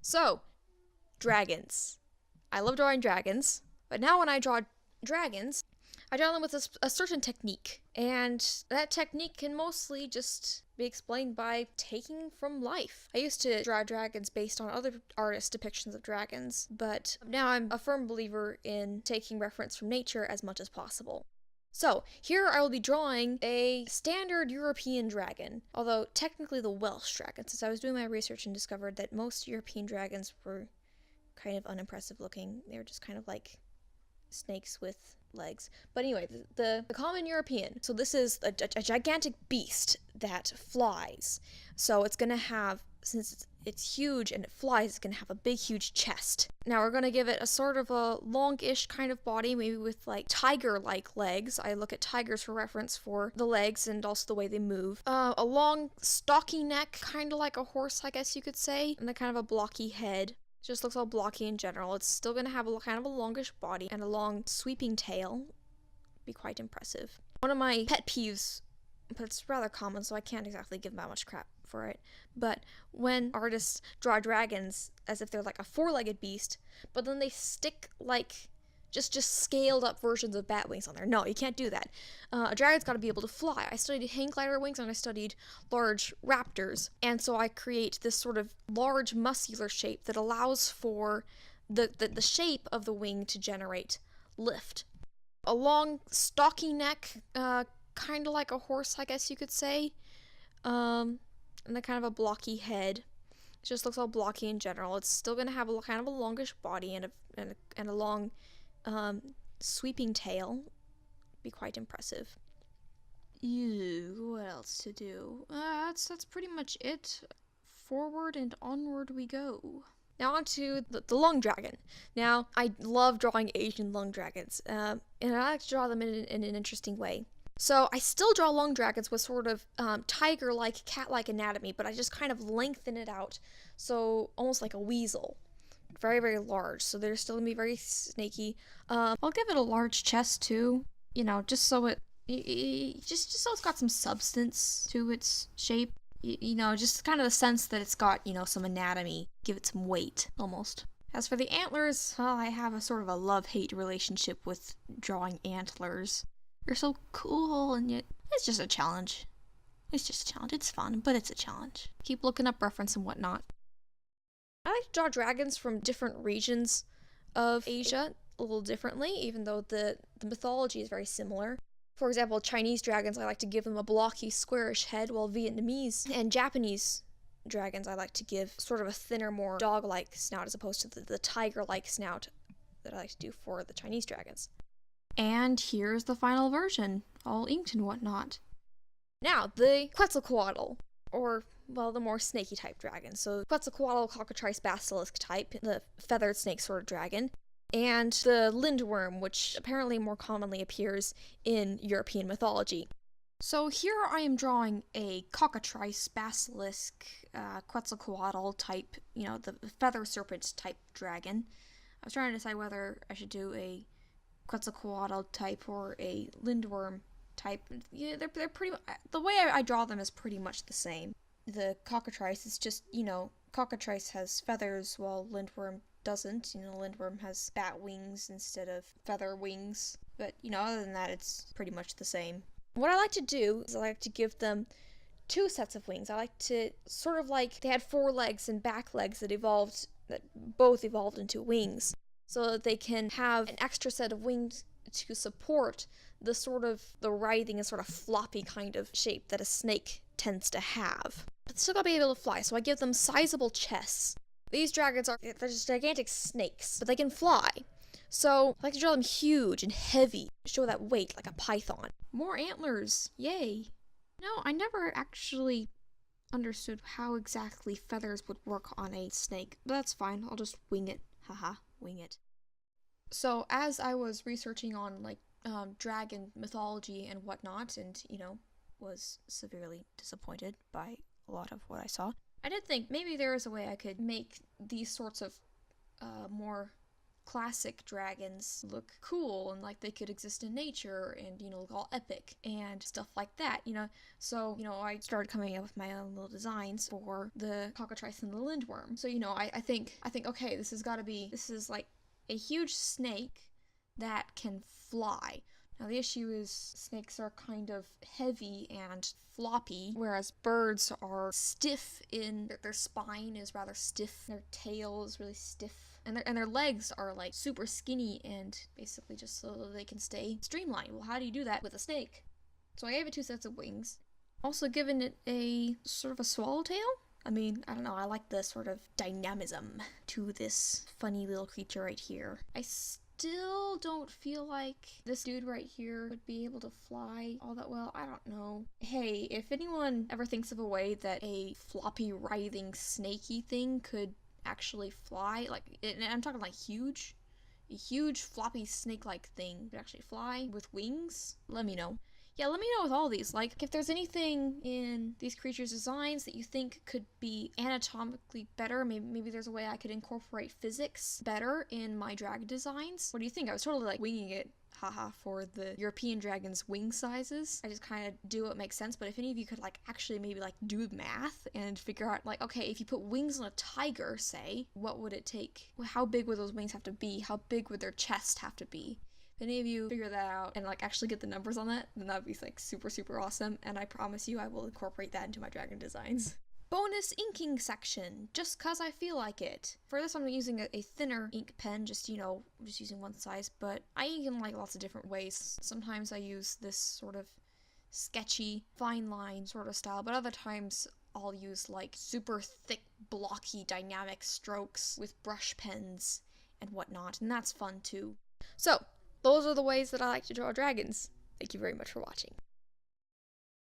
So, dragons. I love drawing dragons, but now when I draw dragons, I draw them with a certain technique, and that technique can mostly just be explained by taking from life. I used to draw dragons based on other artists' depictions of dragons, but now I'm a firm believer in taking reference from nature as much as possible. So, here I will be drawing a standard European dragon, although technically the Welsh dragon, since I was doing my research and discovered that most European dragons were kind of unimpressive looking. They were just kind of like snakes with legs. But anyway, the common European. So this is a gigantic beast that flies. So it's going to have, since it's huge and it flies, it's going to have a big, huge chest. Now we're going to give it a sort of a longish kind of body, maybe with like tiger-like legs. I look at tigers for reference for the legs and also the way they move. A long, stocky neck, kind of like a horse, I guess you could say, and a kind of a blocky head. It just looks all blocky in general. It's still going to have a kind of a longish body and a long sweeping tail. Be quite impressive. One of my pet peeves, but it's rather common, so I can't exactly give that much crap for it, but when artists draw dragons as if they're like a four-legged beast, but then they stick like just scaled up versions of bat wings on there. No, you can't do that. A dragon's got to be able to fly. I studied hang glider wings and I studied large raptors, and so I create this sort of large muscular shape that allows for the shape of the wing to generate lift. A long stocky neck, kind of like a horse, I guess you could say, and a kind of a blocky head. It just looks all blocky in general. It's still going to have a kind of a longish body and a long sweeping tail. Be quite impressive. Ew, what else to do? That's pretty much it. Forward and onward we go. Now on to the lung dragon. Now, I love drawing Asian lung dragons, and I like to draw them in an interesting way. So I still draw lung dragons with sort of tiger-like, cat-like anatomy, but I just kind of lengthen it out, so almost like a weasel. Very, very large, so they're still going to be very snaky. I'll give it a large chest, too, just so just so it's got some substance to its shape. Just kind of the sense that it's got, some anatomy. Give it some weight, almost. As for the antlers, I have a sort of a love-hate relationship with drawing antlers. They're so cool, and yet it's just a challenge. It's just a challenge. It's fun, but it's a challenge. Keep looking up reference and whatnot. I like to draw dragons from different regions of Asia a little differently, even though the mythology is very similar. For example, Chinese dragons, I like to give them a blocky, squarish head, while Vietnamese and Japanese dragons, I like to give sort of a thinner, more dog-like snout, as opposed to the tiger-like snout that I like to do for the Chinese dragons. And here's the final version, all inked and whatnot. Now, the Quetzalcoatl, or, well, the more snaky type dragon. So, Quetzalcoatl, cockatrice, basilisk type, the feathered snake sort of dragon. And the lindworm, which apparently more commonly appears in European mythology. So here I am drawing a cockatrice, basilisk, Quetzalcoatl type, the feather serpent type dragon. I was trying to decide whether I should do a Quetzalcoatl type or a lindworm type. Yeah, they're pretty. The way I draw them is pretty much the same. The cockatrice is just, cockatrice has feathers while lindworm doesn't. Lindworm has bat wings instead of feather wings. But, other than that, it's pretty much the same. What I like to do is I like to give them two sets of wings. I like to sort of like they had four legs and back legs that both evolved into wings, so that they can have an extra set of wings to support the writhing and sort of floppy kind of shape that a snake tends to have. But they're still gotta be able to fly, so I give them sizable chests. These dragons they're just gigantic snakes, but they can fly. So I like to draw them huge and heavy, show that weight like a python. More antlers, yay. No, I never actually understood how exactly feathers would work on a snake, but that's fine, I'll just wing it. Haha, wing it. So as I was researching on dragon mythology and whatnot, and was severely disappointed by a lot of what I saw, I did think maybe there is a way I could make these sorts of more classic dragons look cool and like they could exist in nature and, you know, look all epic and stuff like that, you know. So, you know, I started coming up with my own little designs for the cockatrice and the lindworm. So, you know, I think, okay, this is like a huge snake that can fly. Now, the issue is snakes are kind of heavy and floppy, whereas birds are stiff in their spine is rather stiff, their tail is really stiff, and their legs are like super skinny and basically just so that they can stay streamlined. Well, how do you do that with a snake? So I gave it 2 sets of wings. Also given it a sort of a swallowtail. I mean, I don't know, I like the sort of dynamism to this funny little creature right here. I still don't feel like this dude right here would be able to fly all that well. I don't know. Hey, if anyone ever thinks of a way that a floppy, writhing, snaky thing could actually fly, like, and I'm talking like huge, a huge, floppy, snake-like thing could actually fly with wings, let me know. Yeah, let me know with all these. Like, if there's anything in these creatures' designs that you think could be anatomically better, maybe there's a way I could incorporate physics better in my dragon designs. What do you think? I was totally like winging it, haha, for the European dragon's wing sizes. I just kind of do what makes sense, but if any of you could like actually maybe like do math and figure out like, okay, if you put wings on a tiger, say, what would it take? How big would those wings have to be? How big would their chest have to be? If any of you figure that out and like actually get the numbers on that, then that'd be like super, super awesome. And I promise you I will incorporate that into my dragon designs. Bonus inking section, just cause I feel like it. For this I'm using a thinner ink pen, just, you know, just using one size, but I ink in like lots of different ways. Sometimes I use this sort of sketchy, fine line sort of style, but other times I'll use like super thick, blocky, dynamic strokes with brush pens and whatnot, and that's fun too. So, those are the ways that I like to draw dragons. Thank you very much for watching.